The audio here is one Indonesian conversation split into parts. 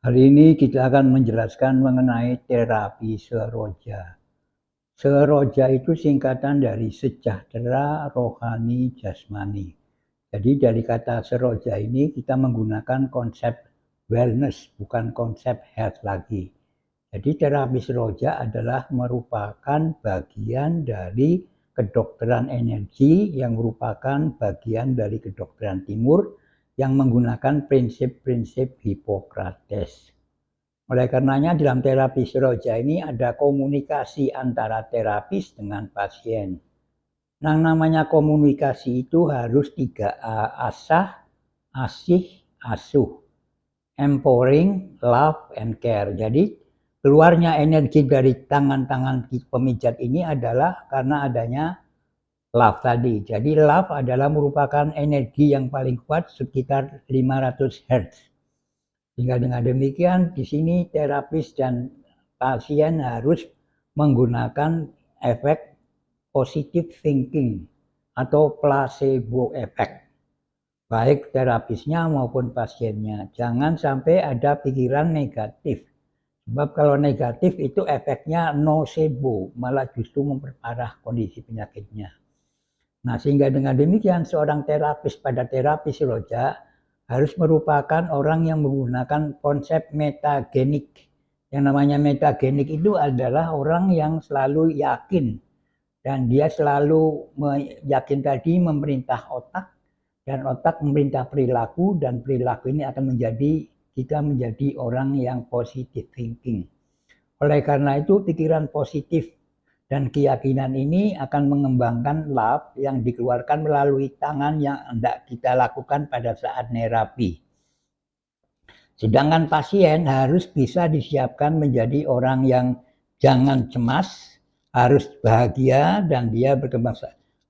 Hari ini kita akan menjelaskan mengenai terapi seroja. Seroja itu singkatan dari sejahtera, rohani, jasmani. Jadi dari kata seroja ini kita menggunakan konsep wellness, bukan konsep health lagi. Jadi terapi seroja adalah merupakan bagian dari kedokteran energi yang merupakan bagian dari kedokteran timur yang menggunakan prinsip-prinsip Hippocrates. Oleh karenanya dalam terapi seroja ini ada komunikasi antara terapis dengan pasien. Yang namanya komunikasi itu harus 3A, asah, asih, asuh. Empowering, love, and care. Jadi keluarnya energi dari tangan-tangan pemijat ini adalah karena adanya love tadi. Jadi love adalah merupakan energi yang paling kuat sekitar 500 Hz. Sehingga dengan demikian di sini terapis dan pasien harus menggunakan efek positive thinking atau placebo effect. Baik terapisnya maupun pasiennya. Jangan sampai ada pikiran negatif. Sebab kalau negatif itu efeknya nocebo, malah justru memperparah kondisi penyakitnya. Nah, sehingga dengan demikian seorang terapis pada terapi seroja harus merupakan orang yang menggunakan konsep metagenik. Yang namanya metagenik itu adalah orang yang selalu yakin dan dia selalu yakin tadi memerintah otak dan otak memerintah perilaku dan perilaku ini akan kita menjadi orang yang positive thinking. Oleh karena itu pikiran positif dan keyakinan ini akan mengembangkan love yang dikeluarkan melalui tangan yang hendak kita lakukan pada saat nerapi. Sedangkan pasien harus bisa disiapkan menjadi orang yang jangan cemas, harus bahagia dan dia berkembang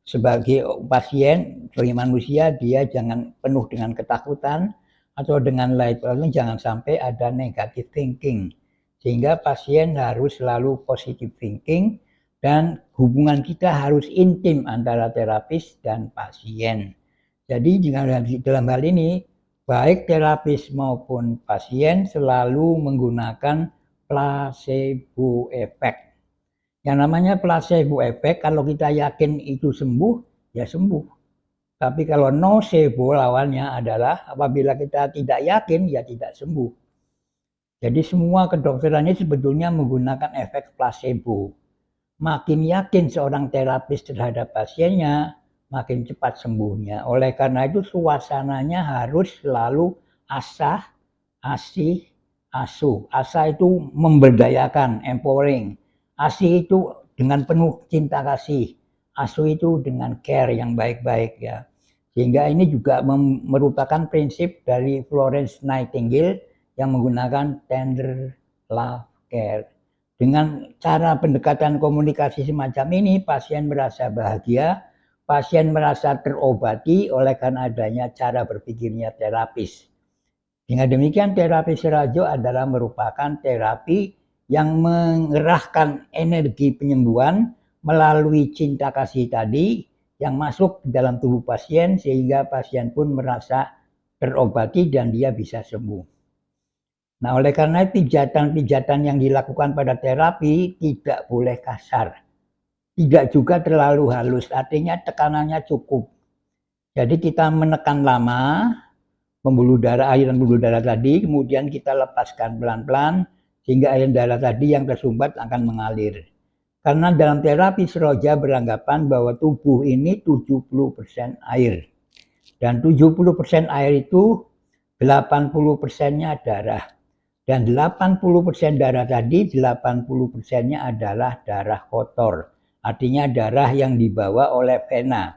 sebagai pasien, sebagai manusia dia jangan penuh dengan ketakutan atau dengan lain jangan sampai ada negative thinking. Sehingga pasien harus selalu positive thinking dan hubungan kita harus intim antara terapis dan pasien. Jadi dalam hal ini baik terapis maupun pasien selalu menggunakan placebo effect. Yang namanya placebo effect kalau kita yakin itu sembuh, ya sembuh. Tapi kalau nocebo lawannya adalah apabila kita tidak yakin, ya tidak sembuh. Jadi semua kedokterannya sebetulnya menggunakan efek placebo. Makin yakin seorang terapis terhadap pasiennya, makin cepat sembuhnya. Oleh karena itu suasananya harus selalu asah, asih, asuh. Asah itu memberdayakan, empowering. Asih itu dengan penuh cinta kasih. Asuh itu dengan care yang baik-baik ya. Sehingga ini juga merupakan prinsip dari Florence Nightingale yang menggunakan tender, love, care. Dengan cara pendekatan komunikasi semacam ini, pasien merasa bahagia, pasien merasa terobati oleh karena adanya cara berpikirnya terapis. Dengan demikian terapi seroja adalah merupakan terapi yang mengerahkan energi penyembuhan melalui cinta kasih tadi yang masuk ke dalam tubuh pasien sehingga pasien pun merasa terobati dan dia bisa sembuh. Nah, oleh karena pijatan-pijatan yang dilakukan pada terapi tidak boleh kasar. Tidak juga terlalu halus, artinya tekanannya cukup. Jadi kita menekan lama, aliran pembuluh darah tadi, kemudian kita lepaskan pelan-pelan, sehingga aliran darah tadi yang tersumbat akan mengalir. Karena dalam terapi seroja beranggapan bahwa tubuh ini 70% air. Dan 70% air itu 80%-nya darah. Dan 80% darah tadi, 80%-nya adalah darah kotor. Artinya darah yang dibawa oleh vena.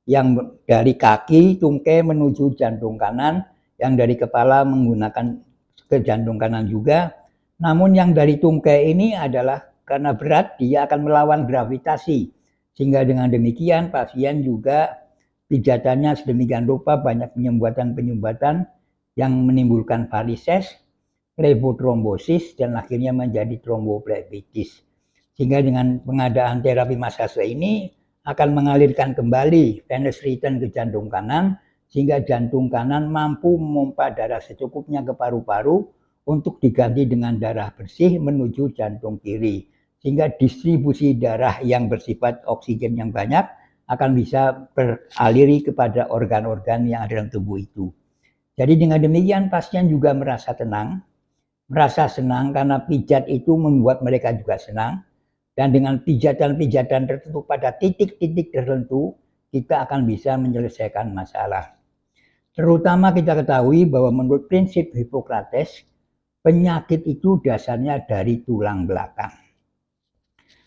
Yang dari kaki, tungkai menuju jantung kanan. Yang dari kepala menggunakan ke jantung kanan juga. Namun yang dari tungkai ini adalah karena berat, dia akan melawan gravitasi. Sehingga dengan demikian pasien juga pijatannya sedemikian rupa banyak penyumbatan yang menimbulkan varises, plebotrombosis dan akhirnya menjadi tromboflebitis. Sehingga dengan pengadaan terapi massase ini akan mengalirkan kembali venous return ke jantung kanan sehingga jantung kanan mampu memompa darah secukupnya ke paru-paru untuk diganti dengan darah bersih menuju jantung kiri. Sehingga distribusi darah yang bersifat oksigen yang banyak akan bisa beraliri kepada organ-organ yang ada dalam tubuh itu. Jadi dengan demikian pasien juga merasa senang karena pijat itu membuat mereka juga senang. Dan dengan pijatan-pijatan tertentu pada titik-titik tertentu, kita akan bisa menyelesaikan masalah. Terutama kita ketahui bahwa menurut prinsip Hippocrates, penyakit itu dasarnya dari tulang belakang.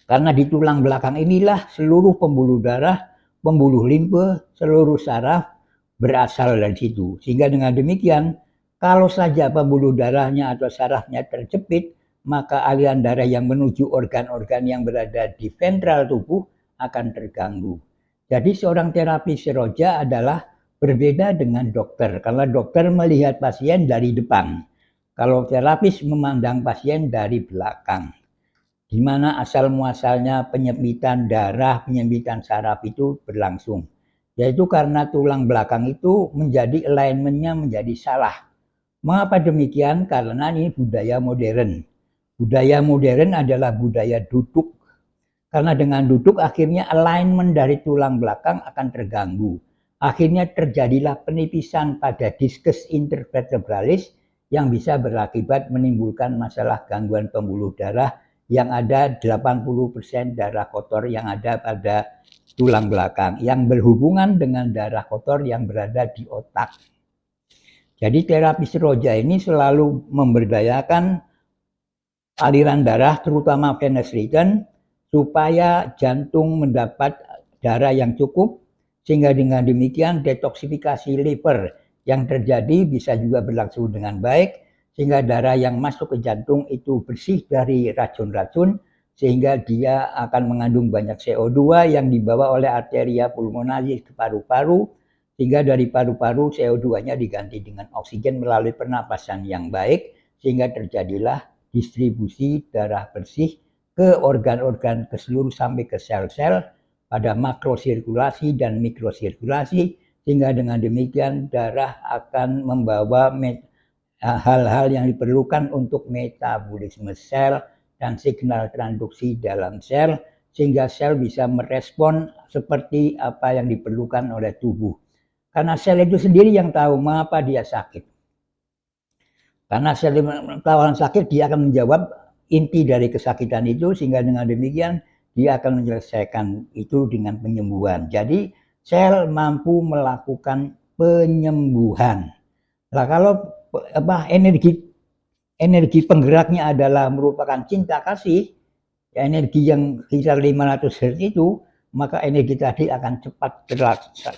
Karena di tulang belakang inilah seluruh pembuluh darah, pembuluh limfe, seluruh saraf berasal dari situ. Sehingga dengan demikian, kalau saja pembuluh darahnya atau sarafnya terjepit, maka aliran darah yang menuju organ-organ yang berada di ventral tubuh akan terganggu. Jadi seorang terapis seroja adalah berbeda dengan dokter, karena dokter melihat pasien dari depan. Kalau terapis memandang pasien dari belakang, di mana asal muasalnya penyempitan darah, penyempitan saraf itu berlangsung. Yaitu karena tulang belakang itu menjadi alignment-nya menjadi salah. Mengapa demikian? Karena ini budaya modern. Budaya modern adalah budaya duduk. Karena dengan duduk akhirnya alignment dari tulang belakang akan terganggu. Akhirnya terjadilah penipisan pada diskus intervertebralis yang bisa berakibat menimbulkan masalah gangguan pembuluh darah yang ada 80% darah kotor yang ada pada tulang belakang yang berhubungan dengan darah kotor yang berada di otak. Jadi terapi seroja ini selalu memberdayakan aliran darah terutama venous return supaya jantung mendapat darah yang cukup, sehingga dengan demikian detoksifikasi liver yang terjadi bisa juga berlangsung dengan baik, sehingga darah yang masuk ke jantung itu bersih dari racun-racun, sehingga dia akan mengandung banyak CO2 yang dibawa oleh arteria pulmonalis ke paru-paru, sehingga dari paru-paru CO2-nya diganti dengan oksigen melalui pernapasan yang baik, sehingga terjadilah distribusi darah bersih ke organ-organ ke seluruh sampai ke sel-sel pada makrosirkulasi dan mikrosirkulasi, sehingga dengan demikian darah akan membawa hal-hal yang diperlukan untuk metabolisme sel dan signal transduksi dalam sel, sehingga sel bisa merespon seperti apa yang diperlukan oleh tubuh. Karena sel itu sendiri yang tahu mengapa dia sakit. Karena sel tawaran sakit, dia akan menjawab inti dari kesakitan itu, sehingga dengan demikian dia akan menyelesaikan itu dengan penyembuhan. Jadi sel mampu melakukan penyembuhan. Nah, kalau energi penggeraknya adalah merupakan cinta kasih, ya, energi yang sekitar 500 Hz itu, maka energi tadi akan cepat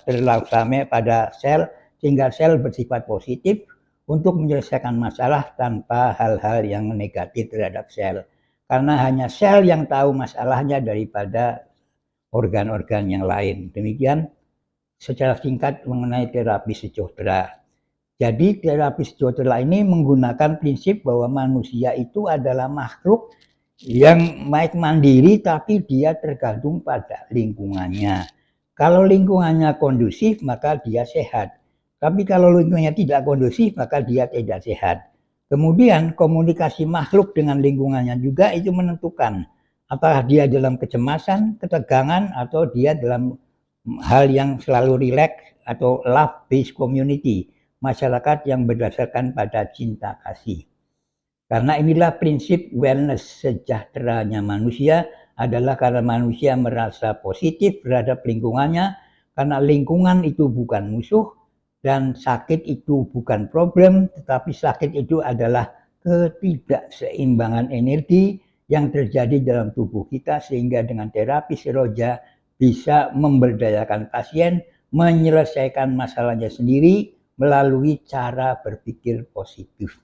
terlaksana pada sel, sehingga sel bersifat positif untuk menyelesaikan masalah tanpa hal-hal yang negatif terhadap sel. Karena hanya sel yang tahu masalahnya daripada organ-organ yang lain. Demikian secara singkat mengenai terapi sejahtera. Jadi terapi sejahtera ini menggunakan prinsip bahwa manusia itu adalah makhluk yang baik mandiri, tapi dia tergantung pada lingkungannya. Kalau lingkungannya kondusif, maka dia sehat. Tapi kalau lingkungannya tidak kondusif, maka dia tidak sehat. Kemudian komunikasi makhluk dengan lingkungannya juga itu menentukan apakah dia dalam kecemasan, ketegangan, atau dia dalam hal yang selalu rileks atau love based community, masyarakat yang berdasarkan pada cinta kasih. Karena inilah prinsip wellness sejahteranya manusia adalah karena manusia merasa positif terhadap lingkungannya, karena lingkungan itu bukan musuh, dan sakit itu bukan problem, tetapi sakit itu adalah ketidakseimbangan energi yang terjadi dalam tubuh kita, sehingga dengan terapi seroja bisa memberdayakan pasien menyelesaikan masalahnya sendiri melalui cara berpikir positif.